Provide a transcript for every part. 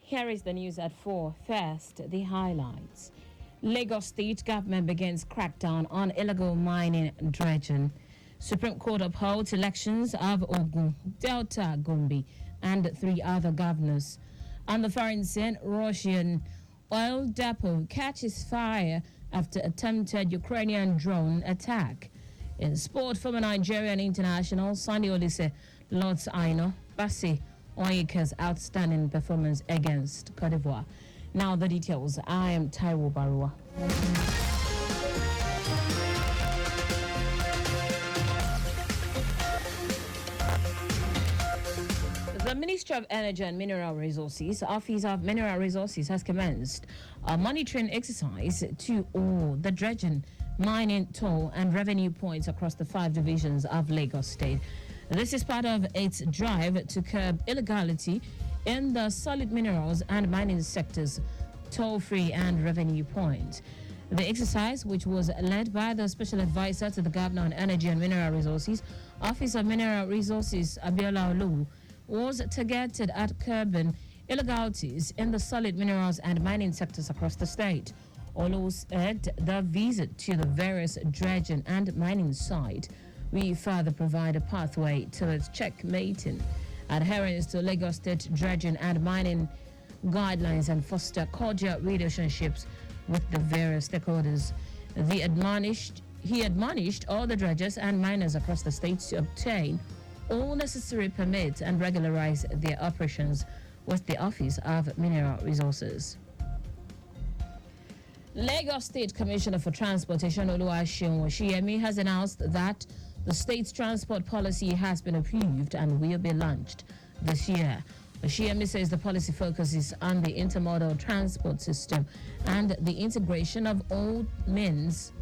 Here is the news at 4. First, the highlights. Lagos State government begins crackdown on illegal mining dredging. Supreme Court upholds elections of Ogun, Delta, Gombe, and 3 other governors. On the foreign scene, Russian oil depot catches fire after attempted Ukrainian drone attack. In sport, former Nigerian international Sunday Olise Lords Aino Bassi Onyeka's outstanding performance against Cote d'Ivoire. Now the details. I am Taiwo Baruwa. The Ministry of Energy and Mineral Resources, Office of Mineral Resources, has commenced a monitoring exercise to all the dredging, mining, toll, and revenue points across the 5 divisions of Lagos State. This is part of its drive to curb illegality in the solid minerals and mining sectors, toll-free and revenue points. The exercise, which was led by the Special Advisor to the Governor on Energy and Mineral Resources, Office of Mineral Resources, Abiola Olu, was targeted at curbing illegalities in the solid minerals and mining sectors across the state. Olu said the visit to the various dredging and mining sites we further provide a pathway towards checkmating adherence to Lagos State dredging and mining guidelines and foster cordial relationships with the various stakeholders. He admonished all the dredgers and miners across the state to obtain all necessary permits and regularize their operations with the Office of Mineral Resources. Lagos State Commissioner for Transportation Oluwaseun Oshiyemi has announced that the state's transport policy has been approved and will be launched this year. Oshiyemi says the policy focuses on the intermodal transport system and the integration of all means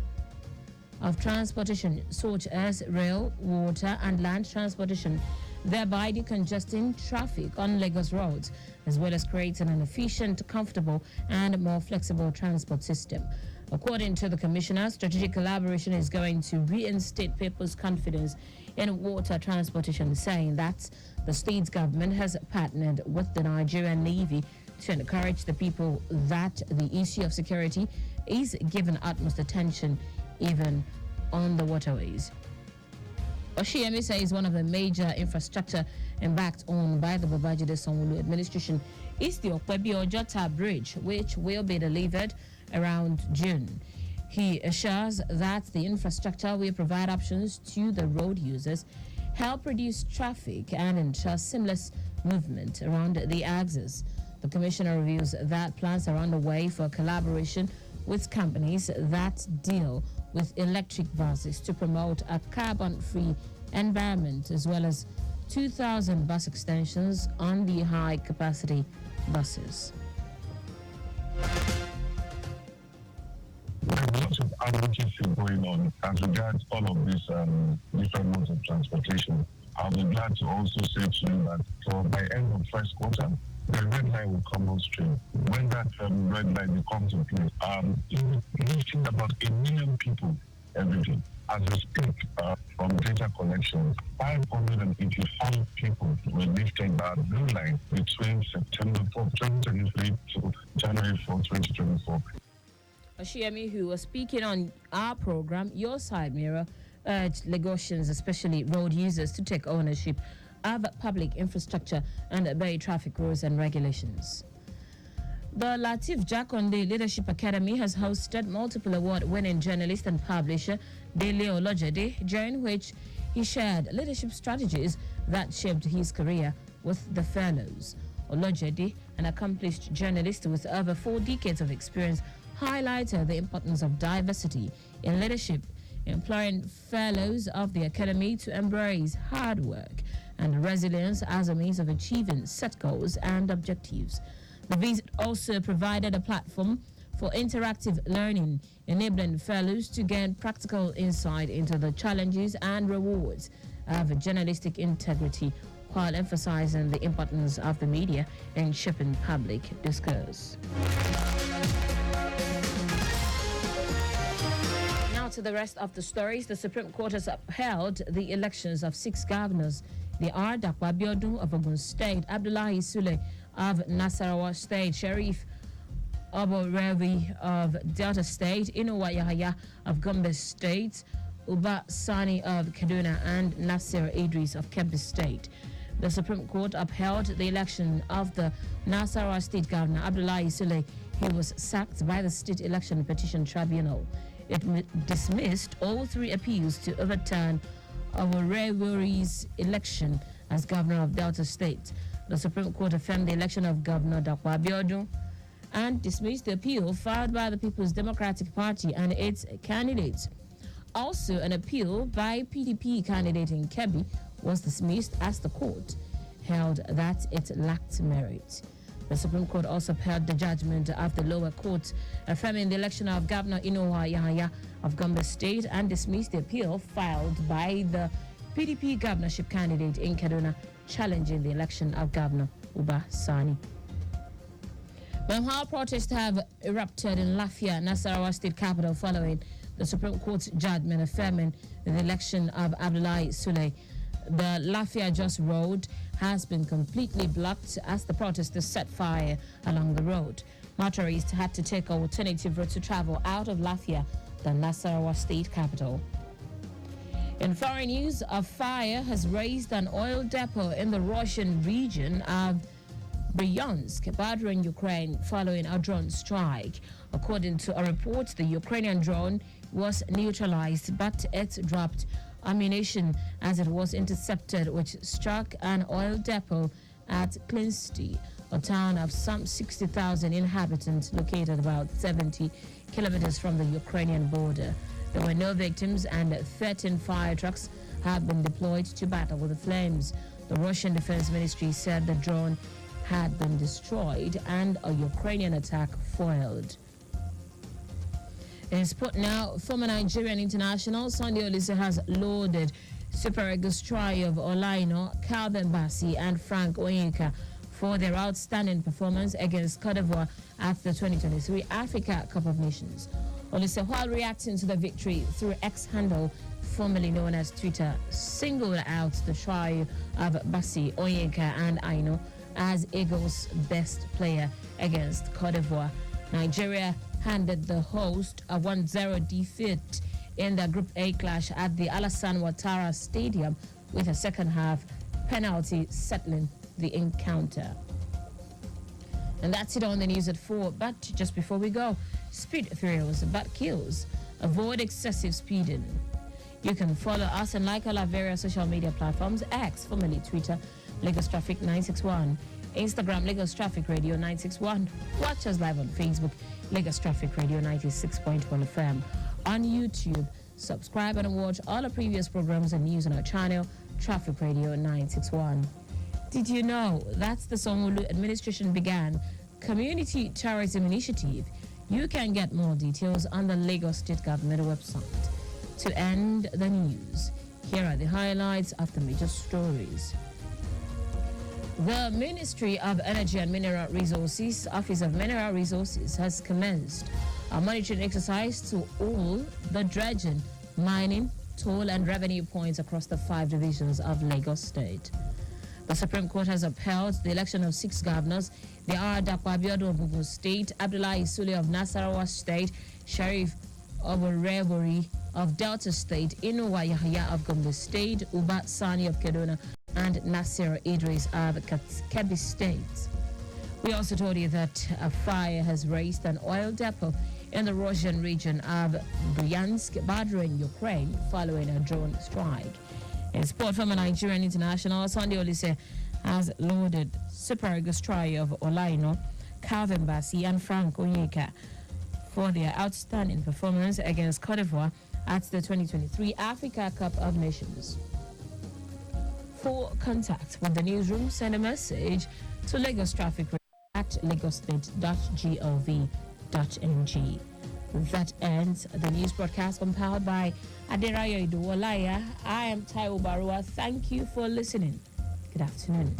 of transportation, such as rail, water, and land transportation, thereby decongesting traffic on Lagos roads, as well as creating an efficient, comfortable, and more flexible transport system. According to the commissioner, strategic collaboration is going to reinstate people's confidence in water transportation, saying that the state's government has partnered with the Nigerian Navy to encourage the people that the issue of security is given utmost attention, even on the waterways. Oshiyemi says one of the major infrastructure embarked on by the Babajide Sanwo-Olu administration is the Okpebi-Ojota Bridge, which will be delivered around June. He assures that the infrastructure will provide options to the road users, help reduce traffic, and ensure seamless movement around the axis. The commissioner reveals that plans are underway for collaboration with companies that deal with electric buses to promote a carbon-free environment, as well as 2,000 bus extensions on the high-capacity buses. There's lots of advocacy going on as regards all of these different modes of transportation. I'll be glad to also say to you that by end of first quarter, the red line will come on stream. When that red line becomes in place, it will reach about 1 million people every day. As we speak, from data collection, 585 people were lifted by blue line between September 4, 2023 to January 4, 2024. Oshiyemi, who was speaking on our program, Your Side Mirror, urged Lagosians, especially road users, to take ownership of public infrastructure and obey traffic rules and regulations. The Lateef Jakonde Leadership Academy has hosted multiple award-winning journalist and publisher Dele Olojede, during which he shared leadership strategies that shaped his career with the fellows. Olojede, an accomplished journalist with over 4 decades of experience, highlighted the importance of diversity in leadership, imploring fellows of the academy to embrace hard work and resilience as a means of achieving set goals and objectives. The visit also provided a platform for interactive learning, enabling fellows to gain practical insight into the challenges and rewards of journalistic integrity, while emphasizing the importance of the media in shaping public discourse. Now to the rest of the stories. The Supreme Court has upheld the elections of 6 governors. They are Dakwa Abiodun of Ogun State, Abdullahi Sule of Nasarawa State, Sheriff Oborewi of Delta State, Inuwa Yahaya of Gombe State, Uba Sani of Kaduna, and Nasir Idris of Kebbi State. The Supreme Court upheld the election of the Nasarawa State Governor Abdullahi Sule. He was sacked by the State Election Petition Tribunal. It dismissed all three appeals to overturn Oborewi's election as governor of Delta State. The Supreme Court affirmed the election of Governor Taiwo Baruwa and dismissed the appeal filed by the People's Democratic Party and its candidates. Also, an appeal by PDP candidate in Kebbi was dismissed as the court held that it lacked merit. The Supreme Court also upheld the judgment of the lower court, affirming the election of Governor Inuwa Yahaya of Gombe State, and dismissed the appeal filed by the PDP governorship candidate in Kaduna, challenging the election of Governor Uba Sani. While protests have erupted in Lafia, Nasarawa State capital, following the Supreme Court's judgment affirming the election of Abdullahi Sule, the Lafia Jos Road has been completely blocked as the protesters set fire along the road. Motorists had to take an alternative route to travel out of Lafia, the Nasarawa State capital. In foreign news, a fire has raised an oil depot in the Russian region of Bryansk, bordering Ukraine, following a drone strike. According to a report, the Ukrainian drone was neutralized, but it dropped ammunition as it was intercepted, which struck an oil depot at Klinsty, a town of some 60,000 inhabitants located about 70 kilometers from the Ukrainian border. There were no victims, and 13 fire trucks have been deployed to battle with the flames. The Russian Defense Ministry said the drone had been destroyed and a Ukrainian attack foiled. In sport now, former Nigerian international Sunday Olise has lauded Super Eagles trio of Olaino, Calvin Bassey, and Frank Onyeka for their outstanding performance against Cote d'Ivoire at the 2023 Africa Cup of Nations. Olise, while reacting to the victory through X handle, formerly known as Twitter, singled out the trio of Bassey, Onyeka, and Aino as Eagles' best player against Cote d'Ivoire. Nigeria handed the host a 1-0 defeat in the Group A clash at the Alassane Ouattara Stadium, with a second half penalty settling the encounter. And that's it on the news at 4. But just before we go, speed thrills but kills. Avoid excessive speeding. You can follow us and like all our various social media platforms: X, formerly Twitter, Lagos Traffic 961, Instagram, Lagos Traffic Radio 961. Watch us live on Facebook, Lagos Traffic Radio 96.1 FM. On YouTube, subscribe and watch all our previous programs and news on our channel, Traffic Radio 961. Did you know that's the Sanwo-Olu administration began Community Tourism Initiative? You can get more details on the Lagos State Government website. To end the news, here are the highlights of the major stories. The Ministry of Energy and Mineral Resources, Office of Mineral Resources, has commenced a monitoring exercise to all the dredging, mining, toll and revenue points across the 5 divisions of Lagos State. The Supreme Court has upheld the election of 6 governors. They are Taiwo Baruwa of Ogun State, Abdullahi Sule of Nasarawa State, Sheriff Oborewi of Delta State, Inuwa Yahaya of Gombe State, Uba Sani of Kaduna, and Nasir Idris of Kebbi State. We also told you that a fire has raised an oil depot in the Russian region of Bryansk, bordering Ukraine, following a drone strike. In sport, from a Nigerian international, Sunday Olise has lauded Super Eagles trio of Olaino, Calvin Bassey, and Frank Onyeka for their outstanding performance against Cote d'Ivoire at the 2023 Africa Cup of Nations. For contact with the newsroom, send a message to Lagos Traffic at lagosstate.gov.ng. That ends the news broadcast compiled by Aderayo Iduwolaya. I am Taiwo Baruwa. Thank you for listening. Good afternoon.